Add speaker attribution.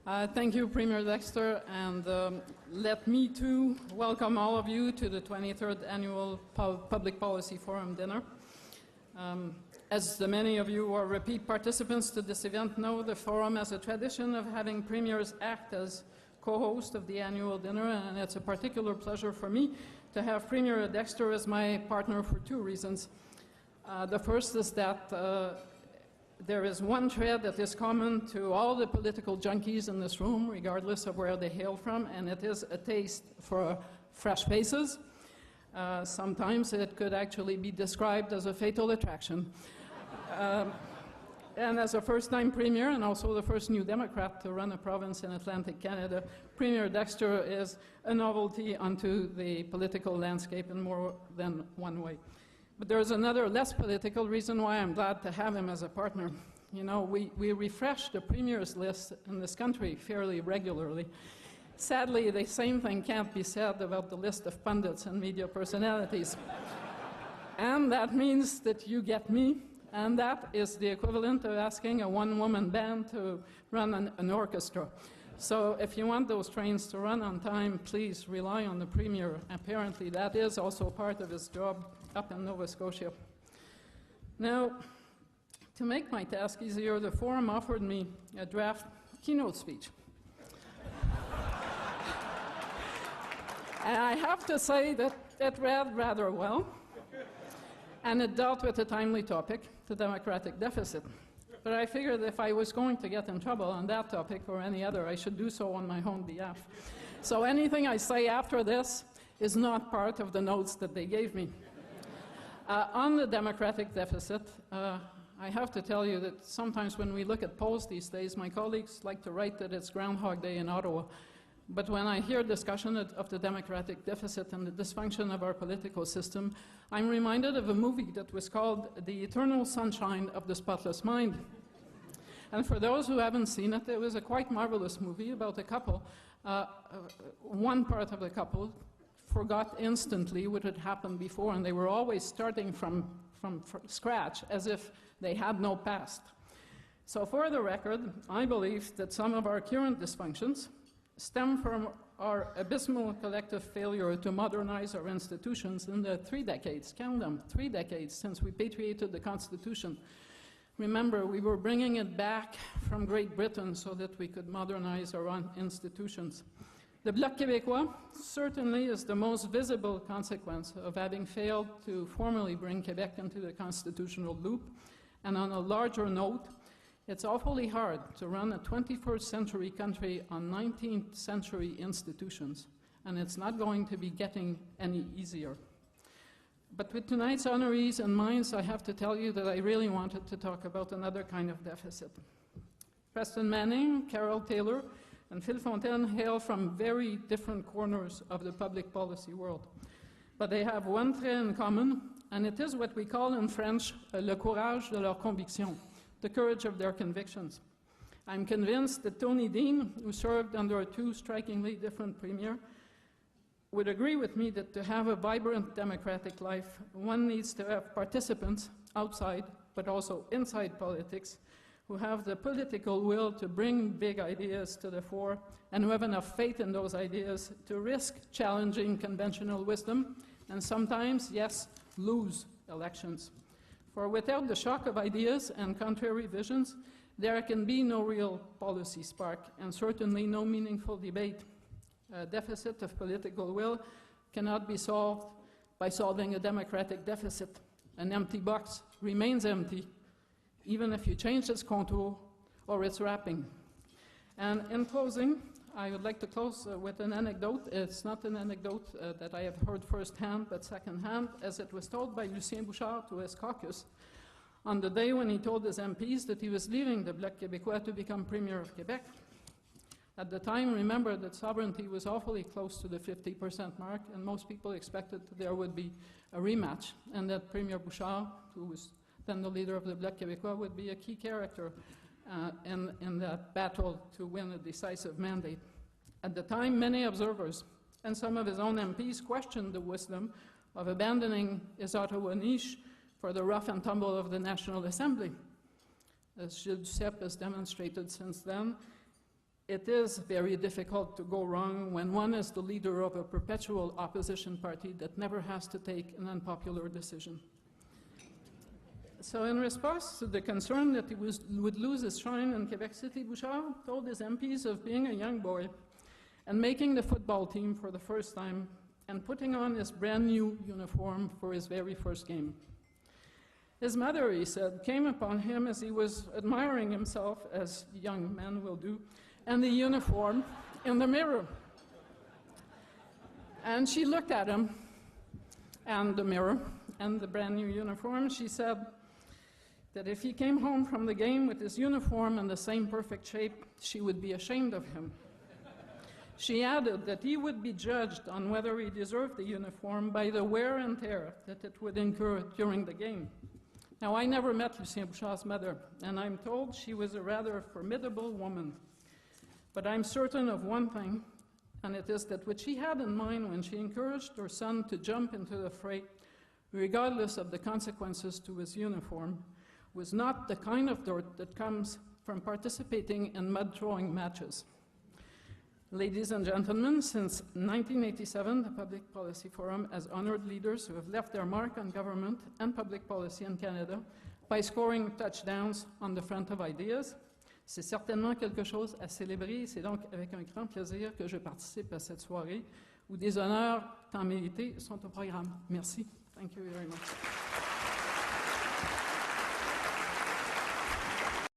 Speaker 1: Thank you, Premier Dexter, and let me too welcome all of you to the 23rd Annual Public Policy Forum dinner. As the many of you who are repeat participants to this event know, the forum has a tradition of having premiers act as co-host of the annual dinner, and it's a particular pleasure for me to have Premier Dexter as my partner for two reasons. The first is that there is one thread that is common to all the political junkies in this room, regardless of where they hail from, and it is a taste for fresh faces. Sometimes it could actually be described as a fatal attraction. And as a first-time Premier and also the first New Democrat to run a province in Atlantic Canada, Premier Dexter is a novelty onto the political landscape in more than one way. But there's another less political reason why I'm glad to have him as a partner. You know, we refresh the Premier's list in this country fairly regularly. Sadly, the same thing can't be said about the list of pundits and media personalities. And that means that you get me, and that is the equivalent of asking a one-woman band to run an orchestra. So if you want those trains to run on time, please rely on the Premier. Apparently that is also part of his job up in Nova Scotia. Now, to make my task easier, the forum offered me a draft keynote speech. And I have to say that it read rather well, and it dealt with a timely topic, the democratic deficit. But I figured if I was going to get in trouble on that topic or any other, I should do so on my own behalf. So anything I say after this is not part of the notes that they gave me. On the democratic deficit, I have to tell you that sometimes when we look at polls these days, my colleagues like to write that it's Groundhog Day in Ottawa. But when I hear discussion of the democratic deficit and the dysfunction of our political system, I'm reminded of a movie that was called The Eternal Sunshine of the Spotless Mind. And for those who haven't seen it, it was a quite marvelous movie about a couple. One part of the couple forgot instantly what had happened before, and they were always starting from scratch, as if they had no past. So for the record, I believe that some of our current dysfunctions stem from our abysmal collective failure to modernize our institutions in the 3 decades, count them, 3 decades since we patriated the Constitution. Remember, we were bringing it back from Great Britain so that we could modernize our own institutions. The Bloc Québécois certainly is the most visible consequence of having failed to formally bring Quebec into the constitutional loop. And on a larger note, it's awfully hard to run a 21st century country on 19th century institutions, and it's not going to be getting any easier. But with tonight's honorees in mind, I have to tell you that I really wanted to talk about another kind of deficit. Preston Manning, Carol Taylor, and Phil Fontaine hail from very different corners of the public policy world. But they have one trait in common, and it is what we call in French le courage de leurs convictions, the courage of their convictions. I'm convinced that Tony Dean, who served under two strikingly different premiers, would agree with me that to have a vibrant democratic life, one needs to have participants outside, but also inside politics, who have the political will to bring big ideas to the fore and who have enough faith in those ideas to risk challenging conventional wisdom and sometimes, yes, lose elections. For without the shock of ideas and contrary visions, there can be no real policy spark and certainly no meaningful debate. A deficit of political will cannot be solved by solving a democratic deficit. An empty box remains empty, even if you change its contour or its wrapping. And in closing, I would like to close with an anecdote. It's not an anecdote that I have heard firsthand, but secondhand, as it was told by Lucien Bouchard to his caucus on the day when he told his MPs that he was leaving the Bloc Québécois to become Premier of Quebec. At the time, remember that sovereignty was awfully close to the 50% mark, and most people expected that there would be a rematch, and that Premier Bouchard, who was then the leader of the Bloc Québécois, would be a key character in that battle to win a decisive mandate. At the time, many observers and some of his own MPs questioned the wisdom of abandoning his Ottawa niche for the rough and tumble of the National Assembly. As Gilles Duceppe has demonstrated since then, it is very difficult to go wrong when one is the leader of a perpetual opposition party that never has to take an unpopular decision. So in response to the concern that he would lose his shrine in Quebec City, Bouchard told his MPs of being a young boy and making the football team for the first time and putting on his brand new uniform for his very first game. His mother, he said, came upon him as he was admiring himself, as young men will do, and the uniform in the mirror. And she looked at him and the mirror and the brand new uniform. She said that if he came home from the game with his uniform in the same perfect shape, she would be ashamed of him. She added that he would be judged on whether he deserved the uniform by the wear and tear that it would incur during the game. Now, I never met Lucien Bouchard's mother, and I'm told she was a rather formidable woman. But I'm certain of one thing, and it is that what she had in mind when she encouraged her son to jump into the fray, regardless of the consequences to his uniform, was not the kind of dirt that comes from participating in mud-throwing matches. Ladies and gentlemen, since 1987, the Public Policy Forum has honored leaders who have left their mark on government and public policy in Canada by scoring touchdowns on the front of ideas. C'est certainement quelque chose à célébrer. C'est donc avec un grand plaisir que je participe à cette soirée où des honneurs tant mérités sont au programme. Merci. Thank you very much.